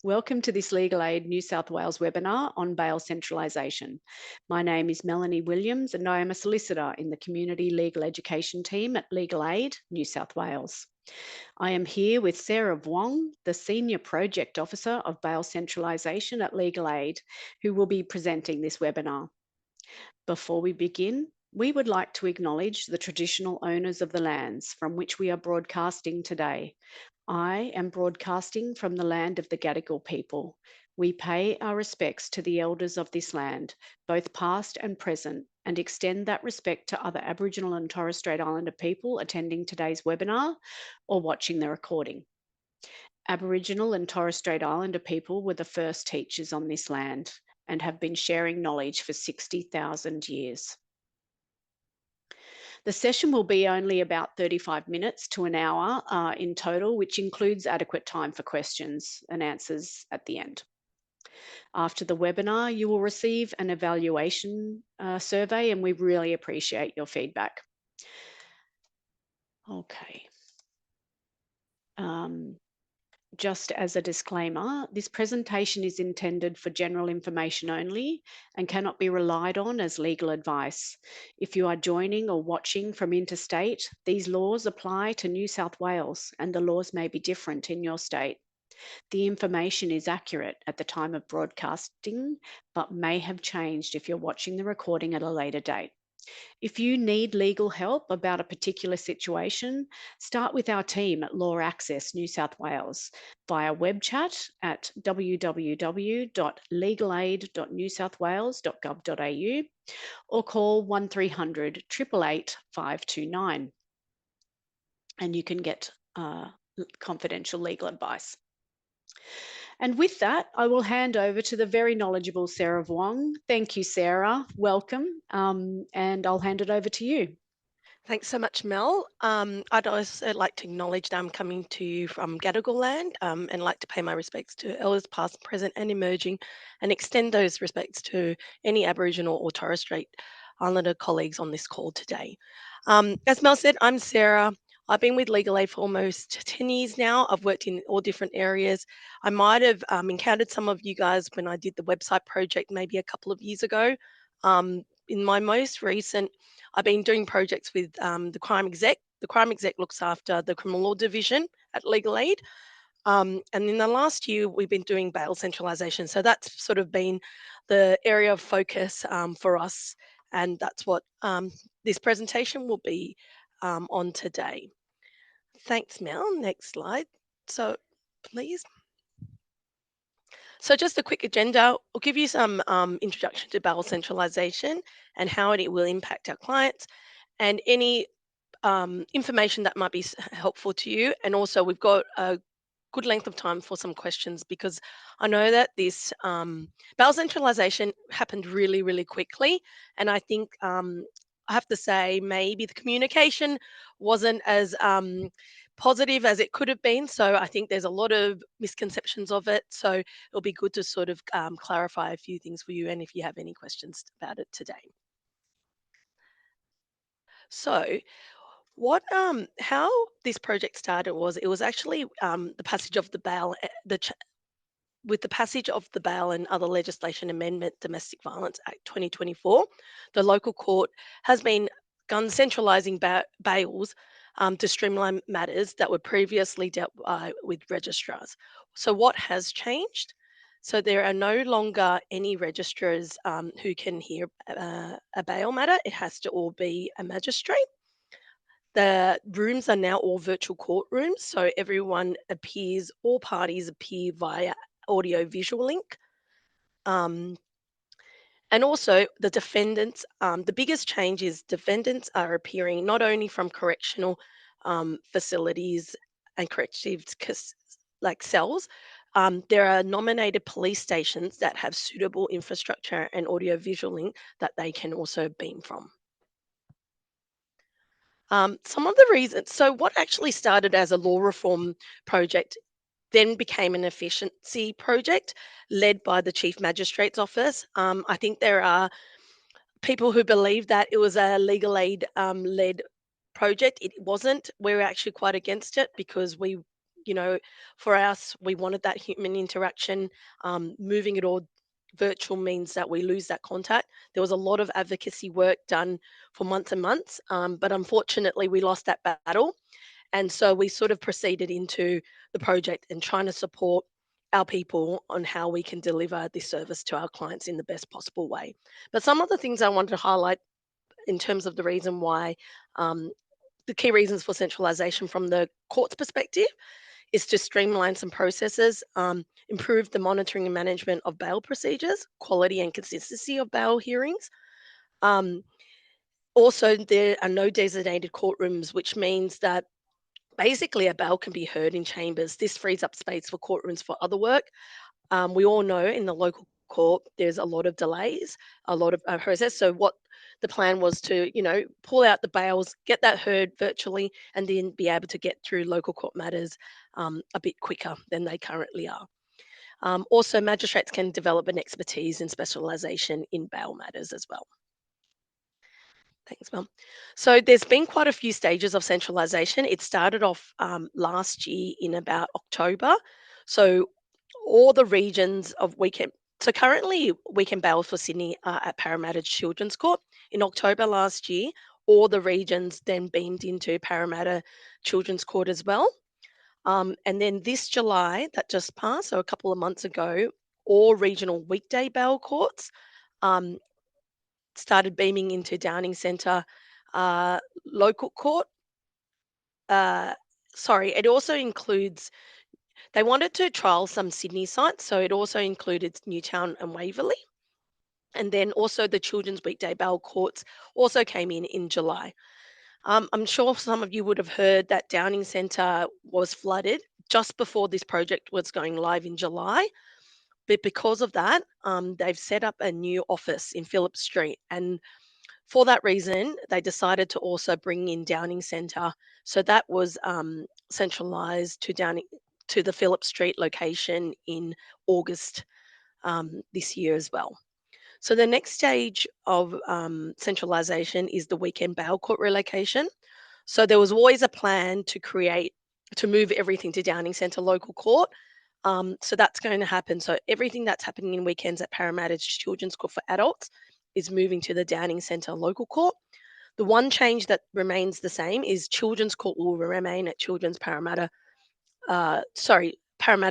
Welcome to this Legal Aid New South Wales webinar on bail centralisation. My name is Melanie Williams and I am a solicitor in the Community Legal Education team at Legal Aid New South Wales. I am here with Sarah Vuong, the Senior Project Officer of Bail Centralisation at Legal Aid, who will be presenting this webinar. Before we begin, we would like to acknowledge the traditional owners of the lands from which we are broadcasting today. I am broadcasting from the land of the Gadigal people. We pay our respects to the elders of this land, both past and present, and extend that respect to other Aboriginal and Torres Strait Islander people attending today's webinar or watching the recording. Aboriginal and Torres Strait Islander people were the first teachers on this land and have been sharing knowledge for 60,000 years. The session will be only about 35 minutes to an hour in total, which includes adequate time for questions and answers at the end. After the webinar, you will receive an evaluation survey, and we really appreciate your feedback. Okay. Just as a disclaimer, this presentation is intended for general information only and cannot be relied on as legal advice. If you are joining or watching from interstate, these laws apply to New South Wales and the laws may be different in your state. The information is accurate at the time of broadcasting, but may have changed if you're watching the recording at a later date. If you need legal help about a particular situation, start with our team at Law Access New South Wales via web chat at www.legalaid.newsouthwales.gov.au or call 1300 888 529 and you can get confidential legal advice. And with that, I will hand over to the very knowledgeable Sarah Vuong. Thank you, Sarah. Welcome. And I'll hand it over to you. Thanks so much, Mel. I'd also like to acknowledge that I'm coming to you from Gadigal land and like to pay my respects to elders past, present and emerging and extend those respects to any Aboriginal or Torres Strait Islander colleagues on this call today. As Mel said, I'm Sarah. I've been with Legal Aid for almost 10 years now. I've worked in all different areas. I might have encountered some of you guys when I did the website project maybe a couple of years ago. In my most recent, I've been doing projects with the crime exec. The crime exec looks after the criminal law division at Legal Aid. And in the last year, we've been doing bail centralisation. So that's sort of been the area of focus for us. And that's what this presentation will be on today. Thanks, Mel. Next slide. So please. So just a quick agenda. I'll give you some introduction to bail centralisation and how it will impact our clients and any information that might be helpful to you. And also we've got a good length of time for some questions because I know that this bail centralisation happened really, really quickly. And I think I have to say maybe the communication wasn't as positive as it could have been. So I think there's a lot of misconceptions of it. So it'll be good to sort of clarify a few things for you and if you have any questions about it today. So how this project started was it was actually the passage of the bail with the passage of the Bail and Other Legislation Amendment Domestic Violence Act 2024, the local court has been centralising bails to streamline matters that were previously dealt with registrars. So what has changed? So there are no longer any registrars who can hear a bail matter. It has to all be a magistrate. The rooms are now all virtual courtrooms, so all parties appear via audio visual link. And also the defendants, the biggest change is defendants are appearing not only from correctional facilities and corrective like cells, there are nominated police stations that have suitable infrastructure and audio visual link that they can also beam from. Some of the reasons, so what actually started as a law reform project then became an efficiency project led by the Chief Magistrate's Office. I think there are people who believe that it was a legal aid led project. It wasn't. We're actually quite against it because we You know, for us, we wanted that human interaction. Moving it all virtual means that we lose that contact. There was a lot of advocacy work done for months and months, but unfortunately, we lost that battle. And so we sort of proceeded into the project and trying to support our people on how we can deliver this service to our clients in the best possible way. But some of the things I wanted to highlight in terms of the reason why, um, the key reasons for centralisation from the court's perspective is to streamline some processes, improve the monitoring and management of bail procedures, quality and consistency of bail hearings. Um, Also, there are no designated courtrooms, which means that basically a bail can be heard in chambers. This frees up space for courtrooms for other work. We all know in the local court there's a lot of delays, a lot of process. So what the plan was to, pull out the bails, get that heard virtually, and then be able to get through local court matters a bit quicker than they currently are. Also, magistrates can develop an expertise and specialisation in bail matters as well. Thanks, Mel. So there's been quite a few stages of centralisation. It started off last year in about October. So all the regions of weekend. So currently, weekend bail for Sydney are at Parramatta Children's Court. In October last year, all the regions then beamed into Parramatta Children's Court as well. And then this July, that just passed, so a couple of months ago, all regional weekday bail courts um, started beaming into Downing Centre local court. Uh, Sorry, it also includes, they wanted to trial some Sydney sites, so it also included Newtown and Waverley. And then also the children's weekday bail courts also came in July. I'm sure some of you would have heard that Downing Centre was flooded just before this project was going live in July. But because of that, they've set up a new office in Phillip Street. And for that reason, they decided to also bring in Downing Centre. So that was centralised to the Phillip Street location in August this year as well. So the next stage of centralisation is the weekend bail court relocation. So there was always a plan to move everything to Downing Centre local court. So that's going to happen. So everything that's happening in weekends at Parramatta Children's Court for adults is moving to the Downing Centre local court. The one change that remains the same is Children's Court will remain at Parramatta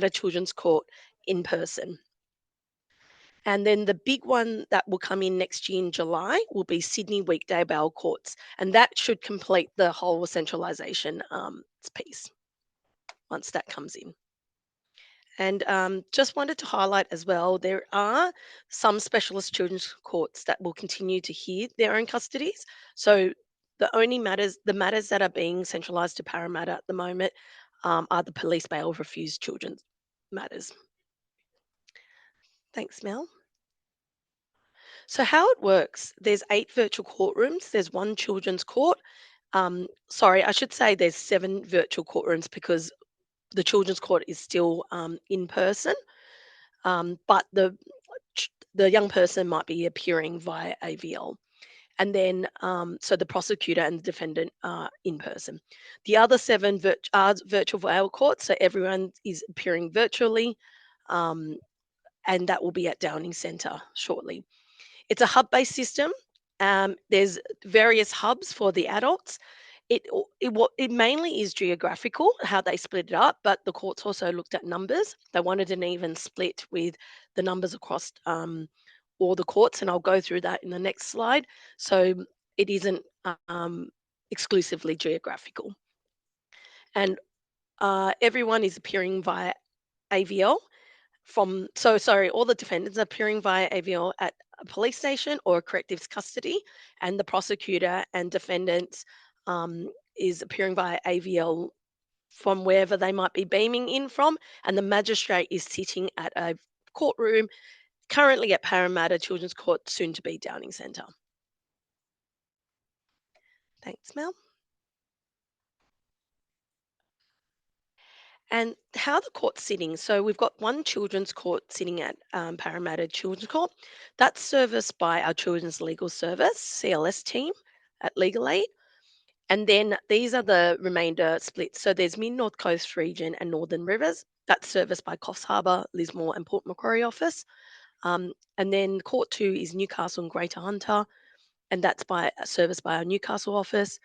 Children's Court in person. And then the big one that will come in next year in July will be Sydney weekday bail courts, and that should complete the whole centralisation piece once that comes in. And just wanted to highlight as well, there are some specialist children's courts that will continue to hear their own custodies. So the matters that are being centralised to Parramatta at the moment are the police bail refused children's matters. Thanks, Mel. So how it works, there's 8 virtual courtrooms, there's one children's court. Sorry, I should say there's 7 virtual courtrooms because the children's court is still in person, but the young person might be appearing via AVL. And then, so the prosecutor and the defendant are in person. The other 7 are virtual bail courts, so everyone is appearing virtually, um, and that will be at Downing Centre shortly. It's a hub-based system. There's various hubs for the adults. It mainly is geographical how they split it up, but the courts also looked at numbers. They wanted an even split with the numbers across all the courts, and I'll go through that in the next slide. So it isn't exclusively geographical, and everyone is appearing via AVL all the defendants are appearing via AVL at a police station or a corrective custody, and the prosecutor and defendants is appearing via AVL from wherever they might be beaming in from, and the magistrate is sitting at a courtroom currently at Parramatta Children's Court, soon to be Downing Centre. Thanks, Mel. And how the court's sitting. So we've got one children's court sitting at Parramatta Children's Court. That's serviced by our Children's Legal Service, CLS team at Legal Aid. And then these are the remainder splits. So there's Mid North Coast region and Northern Rivers. That's serviced by Coffs Harbour, Lismore, and Port Macquarie office. And then Court 2 is Newcastle and Greater Hunter, and that's by serviced by our Newcastle office.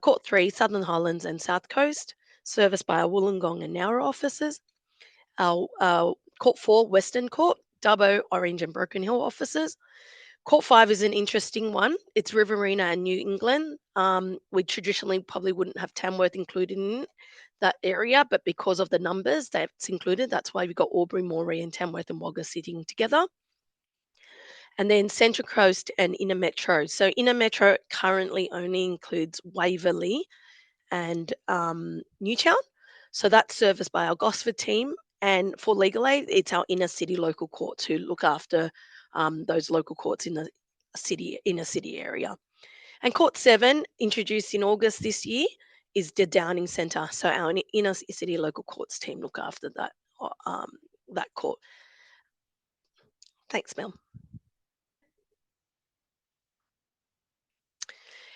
Court 3, Southern Highlands and South Coast, serviced by our Wollongong and Nowra offices. Our Court 4, Western Court, Dubbo, Orange, and Broken Hill offices. Court 5 is an interesting one. It's Riverina and New England. We traditionally probably wouldn't have Tamworth included in that area, but because of the numbers that's included, that's why we've got Albury, Moree, and Tamworth and Wagga sitting together. And then Central Coast and Inner Metro. So Inner Metro currently only includes Waverley and Newtown. So that's serviced by our Gosford team. And for legal aid, it's our inner city local courts who look after those local courts in the inner city area. And Court 7, introduced in August this year, is the Downing Centre. So our inner city local courts team look after that court. Thanks, Mel.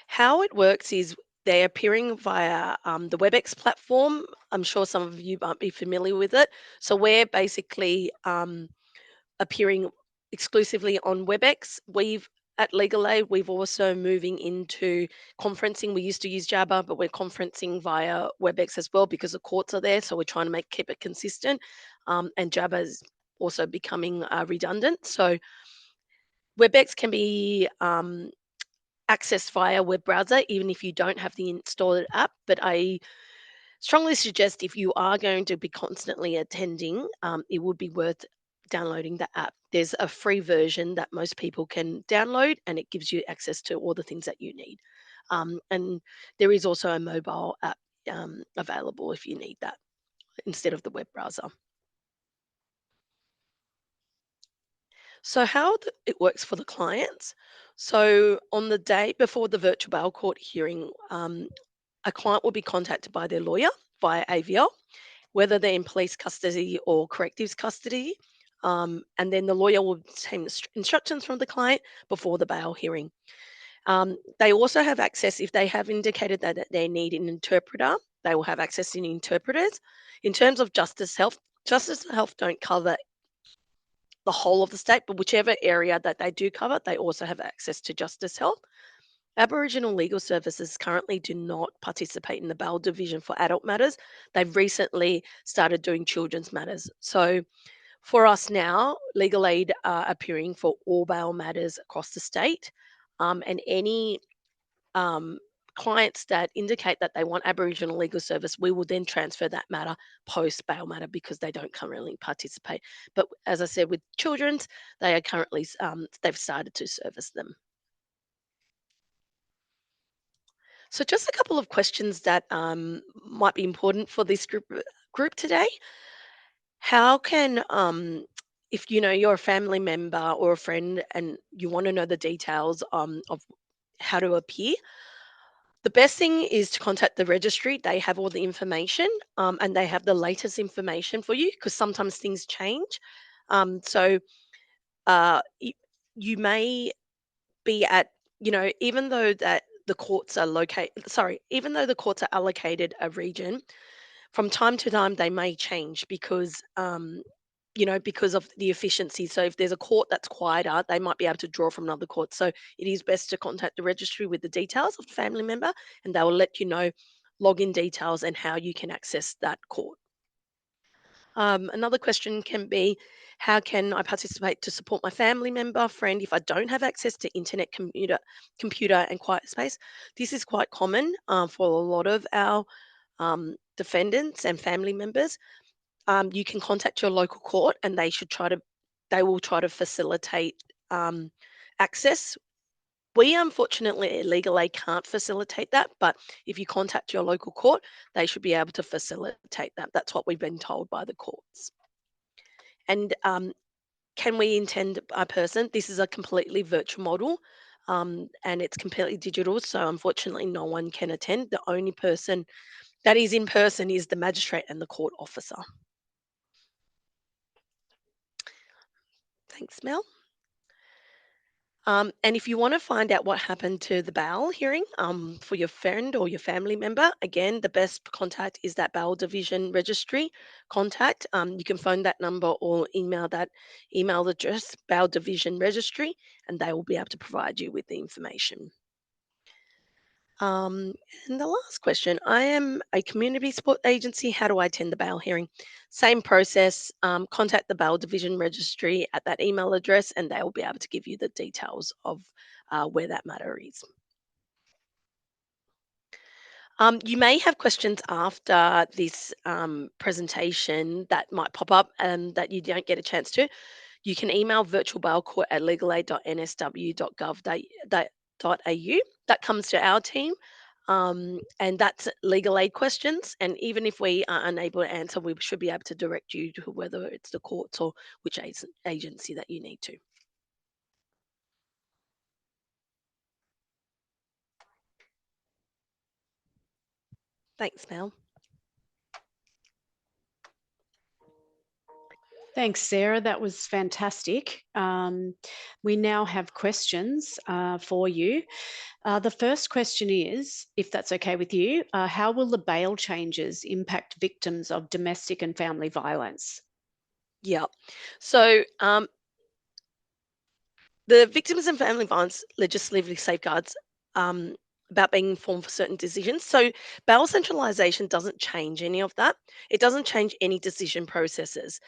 How it works is they're appearing via the WebEx platform. I'm sure some of you might be familiar with it. So we're basically appearing exclusively on WebEx. At Legal Aid, we've also moving into conferencing. We used to use Jabber, but we're conferencing via WebEx as well because the courts are there. So we're trying to keep it consistent. And Jabber is also becoming redundant. So WebEx can be accessed via web browser, even if you don't have the installed app. But I strongly suggest if you are going to be constantly attending, it would be worth downloading the app. There's a free version that most people can download, and it gives you access to all the things that you need. And there is also a mobile app available if you need that instead of the web browser. So how it works for the clients. So on the day before the virtual bail court hearing, a client will be contacted by their lawyer via AVL, whether they're in police custody or correctives custody. And then the lawyer will obtain instructions from the client before the bail hearing. They also have access, if they have indicated that they need an interpreter, they will have access to interpreters. In terms of Justice Health don't cover the whole of the state, but whichever area that they do cover, they also have access to Justice Health. Aboriginal legal services currently do not participate in the bail division for adult matters. They've recently started doing children's matters. So for us now, legal aid are appearing for all bail matters across the state. And any um, clients that indicate that they want Aboriginal legal service, we will then transfer that matter post bail matter because they don't currently participate. But as I said, with children's, they are currently, they've started to service them. So, just a couple of questions that might be important for this group today. How can, if you know you're a family member or a friend and you want to know the details of how to appear, the best thing is to contact the registry. They have all the information and they have the latest information for you because sometimes things change. So, you may be at, even though that the courts are even though the courts are allocated a region, from time to time they may change because because of the efficiency. So if there's a court that's quieter, they might be able to draw from another court. So it is best to contact the registry with the details of the family member, and they will let you know login details and how you can access that court. Another question can be, how can I participate to support my family member, friend, if I don't have access to internet, computer, and quiet space? This is quite common for a lot of our defendants and family members. You can contact your local court, and they will try to facilitate access. We unfortunately at Legal Aid can't facilitate that, but if you contact your local court, they should be able to facilitate that. That's what we've been told by the courts. And can we attend a person? This is a completely virtual model and it's completely digital. So unfortunately, no one can attend. The only person that is in person is the magistrate and the court officer. Thanks, Mel. And if you want to find out what happened to the bail hearing for your friend or your family member, again, the best contact is that bail division registry contact. You can phone that number or email that email address, bail division registry, and they will be able to provide you with the information. Um, and the last question, I am a community support agency. How do I attend the bail hearing? Same process. Contact the bail division registry at that email address, and they will be able to give you the details of where that matter is. You may have questions after this presentation that might pop up and that you don't get a chance to. You can email virtualbailcourt at legalaid.nsw.gov.au. That comes to our team, and that's legal aid questions. And even if we are unable to answer, we should be able to direct you to whether it's the courts or which agency that you need to. Thanks, Mel. Thanks, Sarah. That was fantastic. We now have questions for you. The first question is, if that's okay with you, how will the bail changes impact victims of domestic and family violence? Yeah. So the Victims and Family Violence legislatively safeguards um, about being informed for certain decisions. So bail centralisation doesn't change any of that. It doesn't change any decision processes.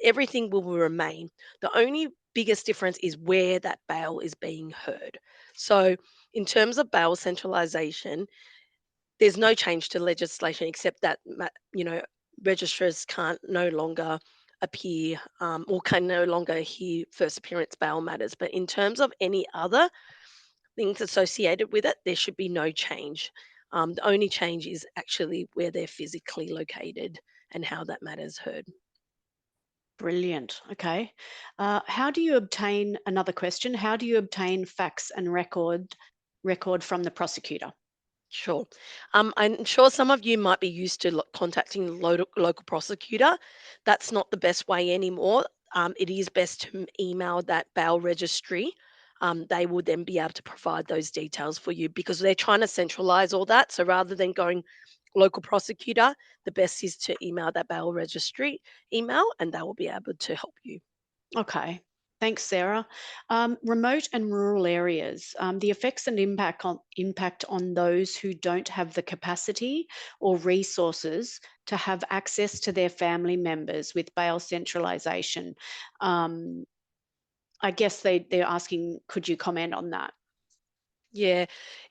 Everything will remain. The only biggest difference is where that bail is being heard. So in terms of bail centralisation, there's no change to legislation except that registrars can't no longer appear or can no longer hear first appearance bail matters. But in terms of any other things associated with it, there should be no change. The only change is actually where they're physically located and how that matter's heard. Brilliant. Okay. How do you obtain another question? How do you obtain facts and record from the prosecutor? Sure. I'm sure some of you might be used to contacting the local prosecutor. That's not the best way anymore. It is best to email that bail registry. They will then be able to provide those details for you because they're trying to centralize all that. So rather than going local prosecutor, the best is to email that bail registry email and they will be able to help you. Okay. Thanks, Sarah. Remote and rural areas, the effects and impact on those who don't have the capacity or resources to have access to their family members with bail centralisation. Um, I guess they're asking, could you comment on that? Yeah,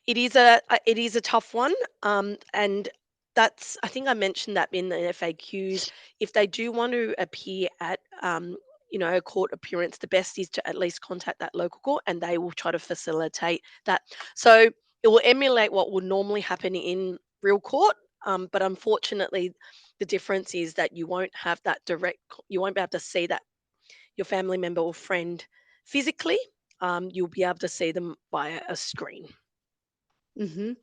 it is a tough one, and that's I think I mentioned that in the FAQs. If they do want to appear at a court appearance, the best is to at least contact that local court, and they will try to facilitate that. So it will emulate what would normally happen in real court, but unfortunately, the difference is that you won't have that you won't be able to see that your family member or friend physically. You'll be able to see them via a screen. Hmm.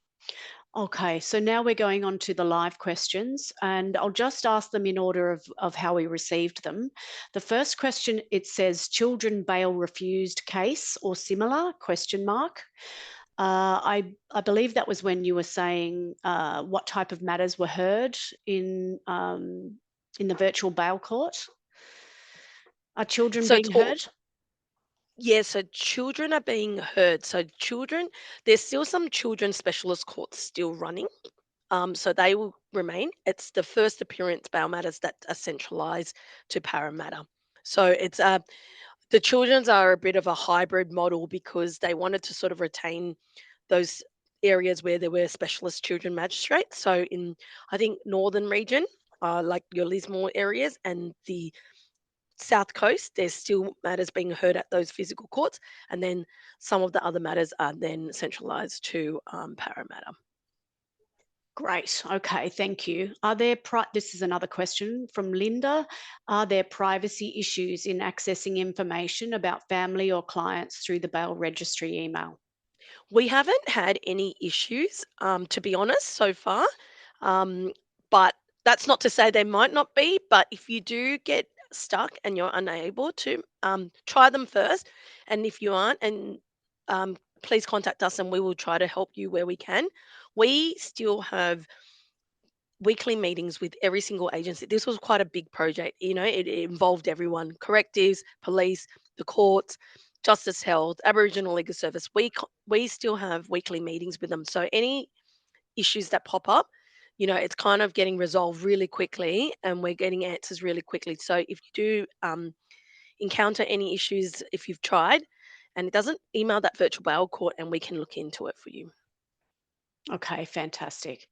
Okay, so now we're going on to the live questions, and I'll just ask them in order of how we received them. The first question, it says children bail refused case or similar, question mark. I believe that was when you were saying what type of matters were heard in the virtual bail court. Are children So it's being all heard? Yeah, so children are being heard. So children, there's still some children specialist courts still running. So they will remain. It's the first appearance bail matters that are centralised to Parramatta. So the children's are a bit of a hybrid model because they wanted to sort of retain those areas where there were specialist children magistrates. So in I think northern region, like your Lismore areas and the South Coast, there's still matters being heard at those physical courts, and then some of the other matters are then centralised to Parramatta. Great. Okay, thank you. This is another question from Linda. Are there privacy issues in accessing information about family or clients through the bail registry email? We haven't had any issues, to be honest, so far. Um, but that's not to say there might not be. But if you do get stuck and you're unable to, try them first. And if you aren't, and please contact us and we will try to help you where we can. We still have weekly meetings with every single agency. This was quite a big project. It involved everyone: correctives, police, the courts, justice health, Aboriginal Legal Service. We still have weekly meetings with them. So any issues that pop up, it's kind of getting resolved really quickly and we're getting answers really quickly. So if you do encounter any issues, if you've tried and it doesn't, email that virtual bail court and we can look into it for you. Okay, fantastic.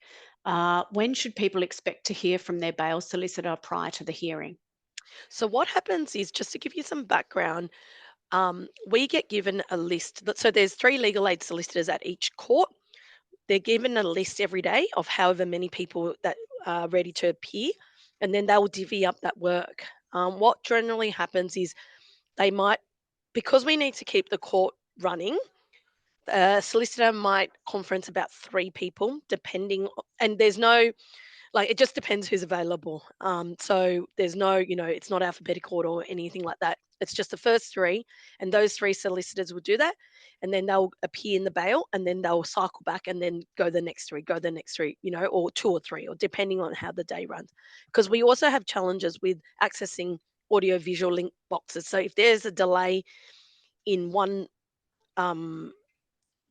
When should people expect to hear from their bail solicitor prior to the hearing? So what happens is, just to give you some background, we get given a list. So there's three legal aid solicitors at each court. They're given a list every day of however many people that are ready to appear, and then they will divvy up that work. What generally happens is they might, because we need to keep the court running, a solicitor might conference about three people, and there's no, like, it just depends who's available. So there's no, it's not alphabetical or anything like that. It's just the first three, and those three solicitors will do that, and then they'll appear in the bail, and then they'll cycle back, and then go the next three, or two or three, or depending on how the day runs. Because we also have challenges with accessing audio visual link boxes. So if there's a delay in one um,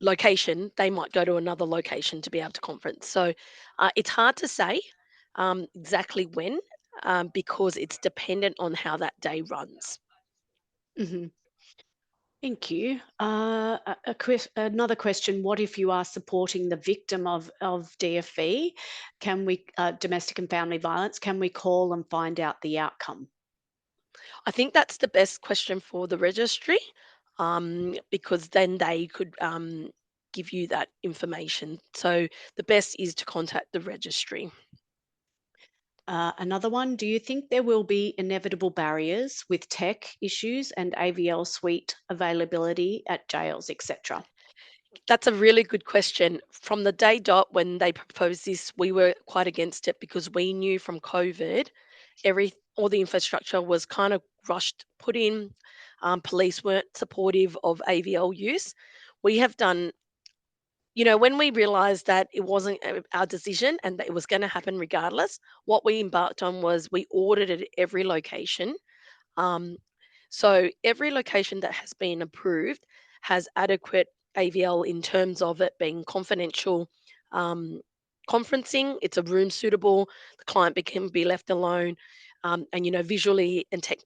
location, they might go to another location to be able to conference. So it's hard to say exactly when, because it's dependent on how that day runs. Mhm. Thank you. Another question: what if you are supporting the victim of DFV? Can we domestic and family violence? Can we call and find out the outcome? I think that's the best question for the registry, because then they could give you that information. So the best is to contact the registry. Another one: do you think there will be inevitable barriers with tech issues and AVL suite availability at jails, etc.? That's a really good question. From the day dot when they proposed this, we were quite against it because we knew from COVID, all the infrastructure was kind of rushed, put in. Police weren't supportive of AVL use. We have done, when we realized that it wasn't our decision and that it was going to happen regardless, what we embarked on was we audited every location. um, so every location that has been approved has adequate AVL in terms of it being confidential conferencing. It's a room suitable. The client can be left alone, and visually and tech.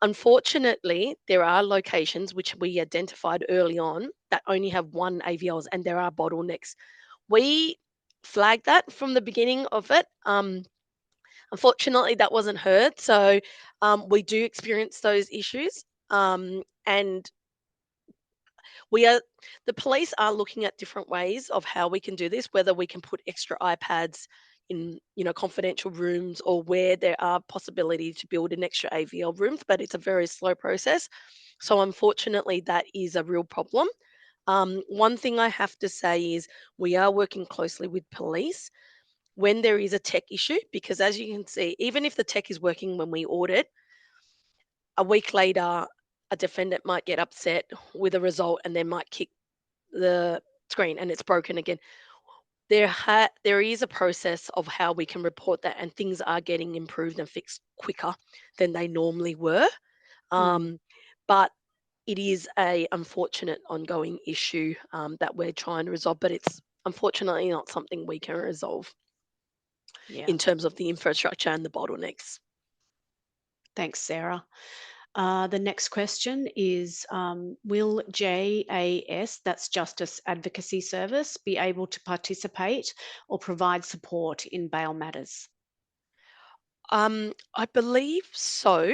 Unfortunately, there are locations which we identified early on that only have one AVLs, and there are bottlenecks. We flagged that from the beginning of it. Unfortunately, that wasn't heard. So we do experience those issues. And we are the police are looking at different ways of how we can do this, whether we can put extra iPads in, confidential rooms, or where there are possibility to build an extra AVL rooms, but it's a very slow process. So unfortunately, that is a real problem. One thing I have to say is we are working closely with police when there is a tech issue, because as you can see, even if the tech is working when we audit, a week later, a defendant might get upset with a result and then might kick the screen and it's broken again. There is a process of how we can report that, and things are getting improved and fixed quicker than they normally were. Mm, Um, but it is a unfortunate ongoing issue that we're trying to resolve, but it's unfortunately not something we can resolve yeah. in terms of the infrastructure and the bottlenecks. Thanks, Sarah. The next question is: will JAS, that's Justice Advocacy Service, be able to participate or provide support in bail matters? I believe so.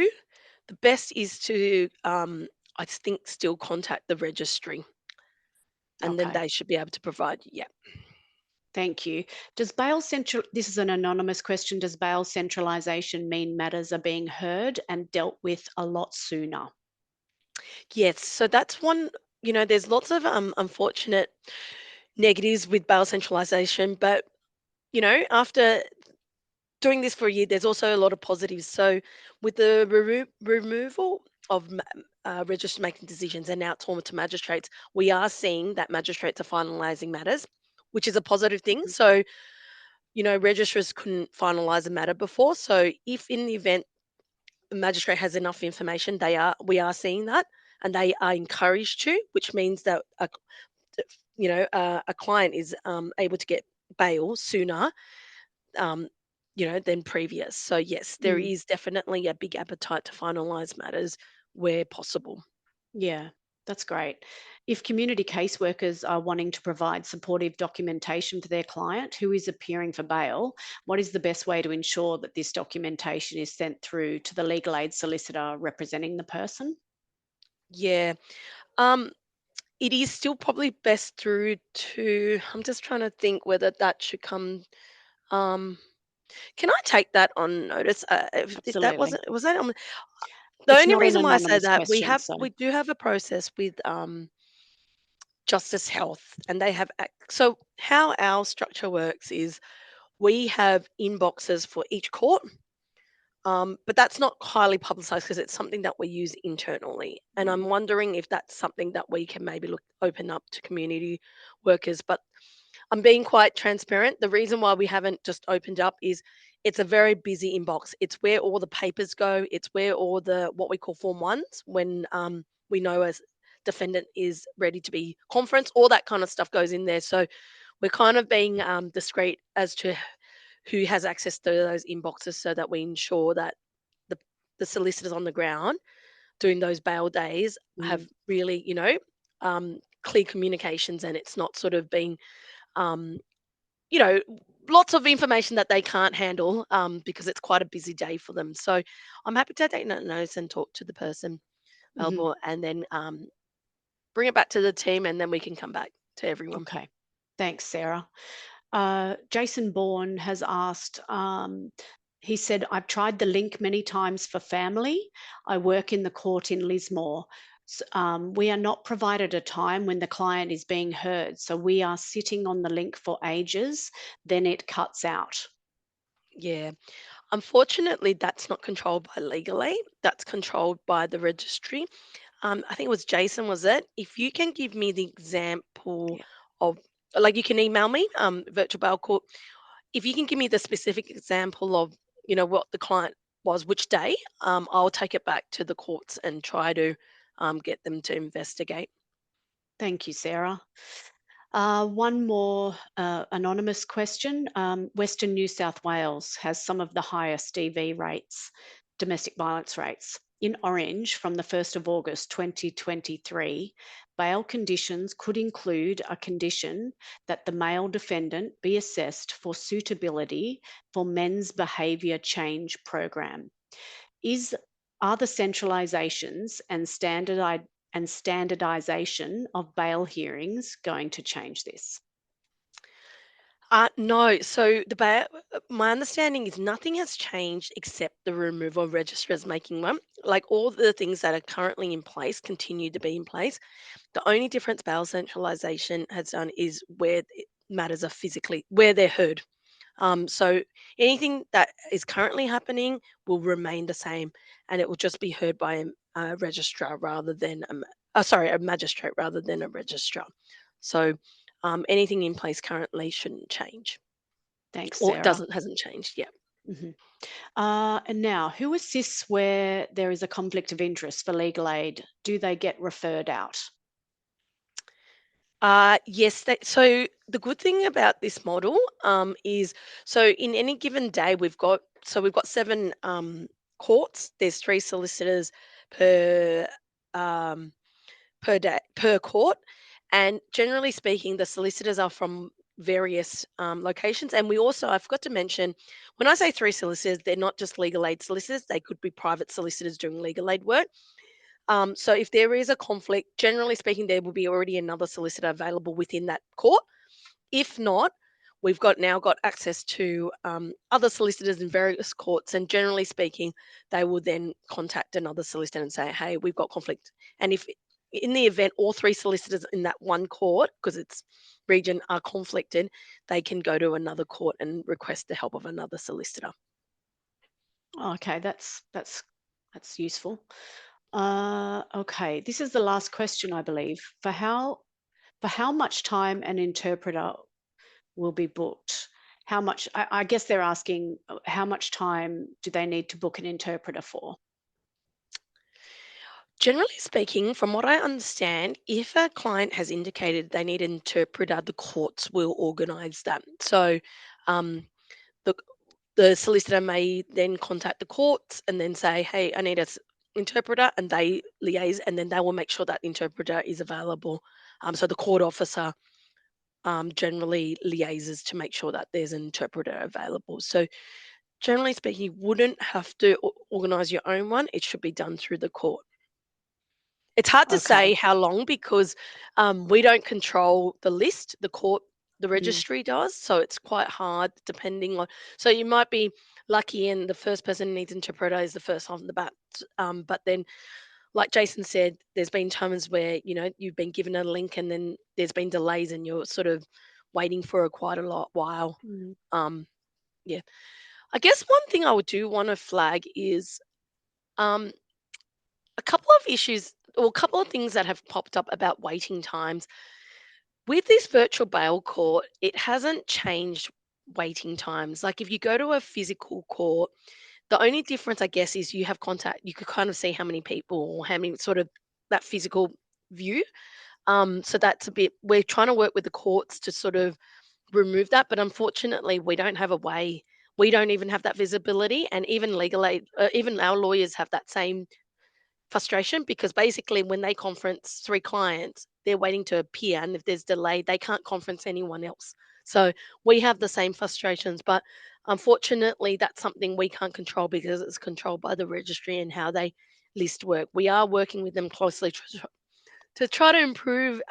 The best is to, I think, still contact the registry, and then Okay, they should be able to provide. Yeah. thank you. Does bail central, this is an anonymous question, does bail centralisation mean matters are being heard and dealt with a lot sooner? Yes. So that's one. There's lots of unfortunate negatives with bail centralisation, but after doing this for a year, there's also a lot of positives. So with the removal of registered making decisions and now it's forwarded to magistrates, we are seeing that magistrates are finalising matters, which is a positive thing. Mhm. So, registrars couldn't finalise a matter before. So, if in the event a magistrate has enough information, we are seeing that, and they are encouraged to, which means that a client is able to get bail sooner, um, than previous. So yes, there Mm. is definitely a big appetite to finalise matters where possible. Yeah, that's great. If community caseworkers are wanting to provide supportive documentation for their client who is appearing for bail, what is the best way to ensure that this documentation is sent through to the legal aid solicitor representing the person? Yeah. Um, it is still probably best through to. I'm just trying to think whether that should come. Um, can I take that on notice? If that Absolutely. wasn't was that on the It's only not an reason why I say anonymous that question, so we do have a process with Justice Health, and they have so how our structure works is we have inboxes for each court. But that's not highly publicized because it's something that we use internally. And mm, I'm wondering if that's something that we can maybe open up to community workers. But I'm being quite transparent. The reason why we haven't just opened up is it's a very busy inbox. It's where all the papers go. It's where all the what we call form ones when we know a defendant is ready to be conference. All that kind of stuff goes in there. So we're kind of being discreet as to who has access to those inboxes so that we ensure that the the solicitors on the ground doing those bail days have mm, really, clear communications and it's not sort of being, um, you know, lots of information that they can't handle because it's quite a busy day for them. So I'm happy to take notes and talk to the person mhm. available and then bring it back to the team and then we can come back to everyone. Okay. Thanks, Sarah. Jason Bourne has asked, he said, I've tried the link many times for family. I work in the court in Lismore. We are not provided a time when the client is being heard. So we are sitting on the link for ages, then it cuts out. Yeah. Unfortunately, that's not controlled by Legal Aid. That's controlled by the registry. I think it was Jason, was it? If you can give me the example Yeah. of, like, you can email me, virtual bail court. If you can give me the specific example of, what the client was, which day, I'll take it back to the courts and try to get them to investigate. Thank you, Sarah. One more anonymous question. Western New South Wales has some of the highest DV rates, domestic violence rates. In Orange, from the 1st of August 2023, bail conditions could include a condition that the male defendant be assessed for suitability for men's behaviour change program. Is are the centralizations and standardization of bail hearings going to change this? No, so my understanding is nothing has changed except the removal of registrars making one. Like all the things that are currently in place continue to be in place. The only difference bail centralisation has done is where matters are physically where they're heard. So anything that is currently happening will remain the same, and it will just be heard by a registrar rather than a magistrate rather than a registrar. So anything in place currently shouldn't change, Thanks, or it Sarah. doesn't hasn't changed yet. Mhm. And now, who assists where there is a conflict of interest for legal aid? Do they get referred out? Yes. So the good thing about this model is so in any given day we've got seven courts. There's three solicitors per um, per day per court, and generally speaking, the solicitors are from various locations. And we also I forgot to mention when I say three solicitors, they're not just legal aid solicitors. They could be private solicitors doing legal aid work. So if there is a conflict, generally speaking, there will be already another solicitor available within that court. If not, we've got access to other solicitors in various courts, and generally speaking, they will then contact another solicitor and say, "Hey, we've got conflict." And if in the event all three solicitors in that one court, because it's region, are conflicted, they can go to another court and request the help of another solicitor. Okay, that's useful. Okay, this is the last question, I believe. For how much time an interpreter will be booked? How much? I guess they're asking how much time do they need to book an interpreter for? Generally speaking, from what I understand, if a client has indicated they need an interpreter, the courts will organise that. So um, the the solicitor may then contact the courts and then say, "Hey, I need a interpreter," and they liaise, and then they will make sure that interpreter is available. So the court officer generally liaises to make sure that there's an interpreter available. So generally speaking, you wouldn't have to organise your own one. It should be done through the court. It's hard to say Okay. how long because we don't control the list. The court, the Mm, registry does. So it's quite hard depending on. So you might be lucky and the first person who needs interpreter is the first off the bat. But then, like Jason said, there's been times where, you've been given a link and then there's been delays and you're sort of waiting for a quite a lot while. mm. Um, yeah. I guess one thing I would do want to flag is um, a couple of issues or a couple of things that have popped up about waiting times. With this virtual bail court, it hasn't changed waiting times. Like if you go to a physical court, the only difference, I guess, is you have contact. You could kind of see how many people or how many sort of that physical view. So that's a bit. We're trying to work with the courts to sort of remove that, but unfortunately, we don't have a way. We don't even have that visibility, and even legal aid, even our lawyers have that same frustration because basically when they conference 3 clients, they're waiting to appear, and if there's delay, they can't conference anyone else. So we have the same frustrations, but unfortunately, that's something we can't control because it's controlled by the registry and how they list work. We are working with them closely to try to improve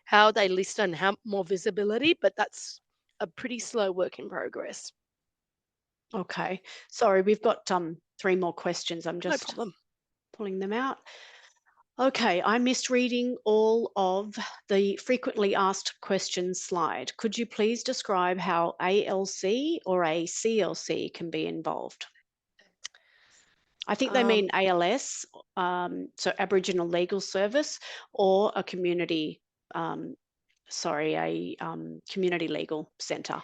how they list and have more visibility, but that's a pretty slow work in progress. Okay. Sorry, we've got three more questions. I'm No just problem. pulling them out. Okay, I missed reading all of the frequently asked questions slide. Could you please describe how ALC or a CLC can be involved? I think they Um, mean ALS, so Aboriginal Legal Service, or a community, um, sorry, a community legal centre.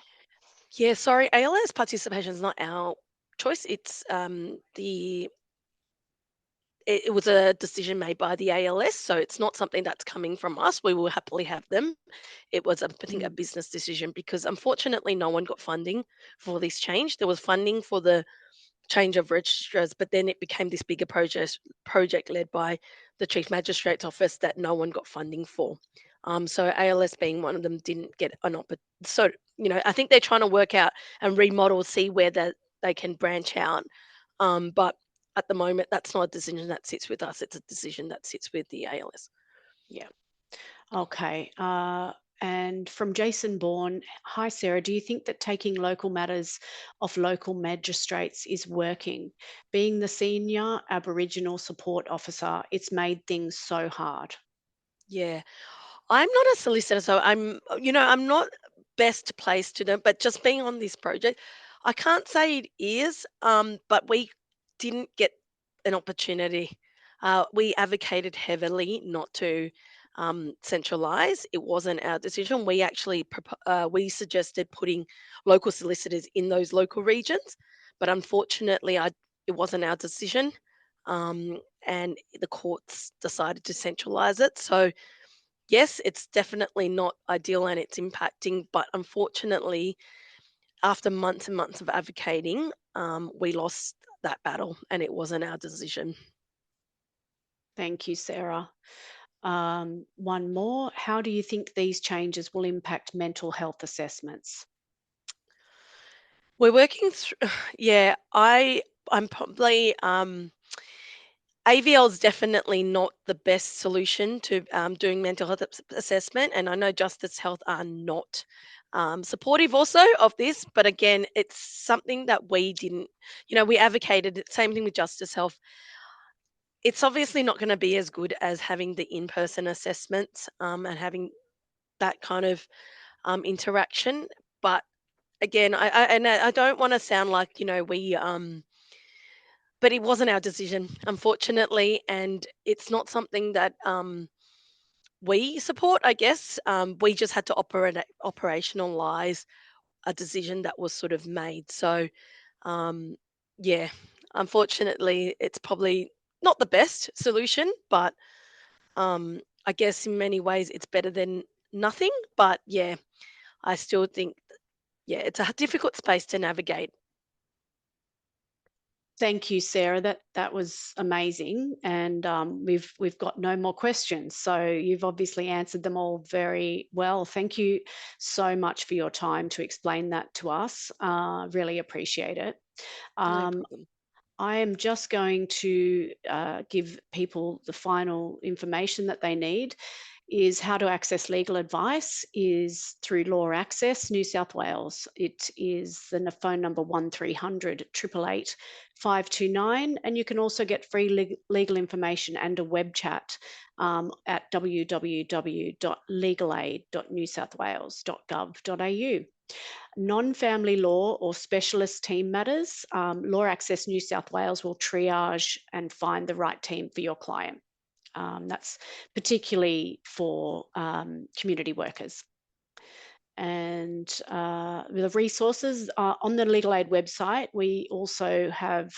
yeah, sorry, ALS participation is not our choice. It's it was a decision made by the ALS, so it's not something that's coming from us. We will happily have them. It was, I think, a Mm, business decision because unfortunately, no one got funding for this change. There was funding for the change of registrars, but then it became this bigger project led by the chief magistrate's office that no one got funding for. So ALS being one of them didn't get an so I think they're trying to work out and remodel, see where they can branch out. But at the moment, that's not a decision that sits with us. It's a decision that sits with the ALS. yeah. Okay. And from Jason Bourne, hi Sarah, do you think that taking local matters off local magistrates is working? Being the senior Aboriginal support officer, it's made things so hard. Yeah. I'm not a solicitor, so I'm not best placed to know, but just being on this project, I can't say it is, but we didn't get an opportunity. We advocated heavily not to centralize. It wasn't our decision. We actually we suggested putting local solicitors in those local regions, but unfortunately, it wasn't our decision, and the courts decided to centralize it. So yes, it's definitely not ideal and it's impacting, but unfortunately, after months and months of advocating, we lost that battle and it wasn't our decision. Thank you, Sarah. One more. How do you think these changes will impact mental health assessments? We're working through, yeah, I'm probably, AVL is definitely not the best solution to doing mental health assessment. And I know Justice Health are not supportive also of this. But again, it's something that we didn't, we advocated it. Same thing with Justice Health. It's obviously not going to be as good as having the in-person assessments and having that kind of interaction. But again, I don't want to sound like we but it wasn't our decision, unfortunately, and it's not something that we support. I guess we just had to operationalize a decision that was sort of made. So, um, yeah, unfortunately, it's probably not the best solution, but I guess in many ways it's better than nothing. But yeah, I still think, yeah, it's a difficult space to navigate. Thank you, Sarah. That was amazing, and we've got no more questions. So you've obviously answered them all very well. Thank you so much for your time to explain that to us. Really appreciate it. No Um, problem. I am just going to give people the final information that they need is how to access legal advice is through Law Access New South Wales. It is the phone number 1300 888 529, and you can also get free legal information and a web chat at www.legalaid.newsouthwales.gov.au. Non-family law or specialist team matters, Law Access New South Wales will triage and find the right team for your client. That's particularly for community workers. And the resources on the Legal Aid website, we also have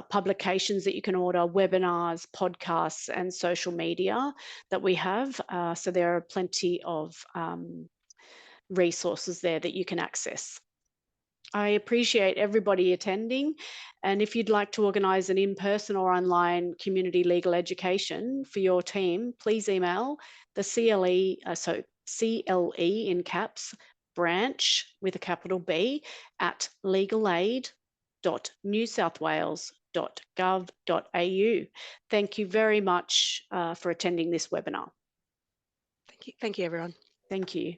publications that you can order, webinars, podcasts, and social media that we have. So there are plenty of resources there that you can access. I appreciate everybody attending. And if you'd like to organise an in person or online community legal education for your team, please email the CLE in caps branch with a capital B at legalaid.newsouthwales.gov.au. Thank you very much for attending this webinar. Thank you, everyone. Thank you.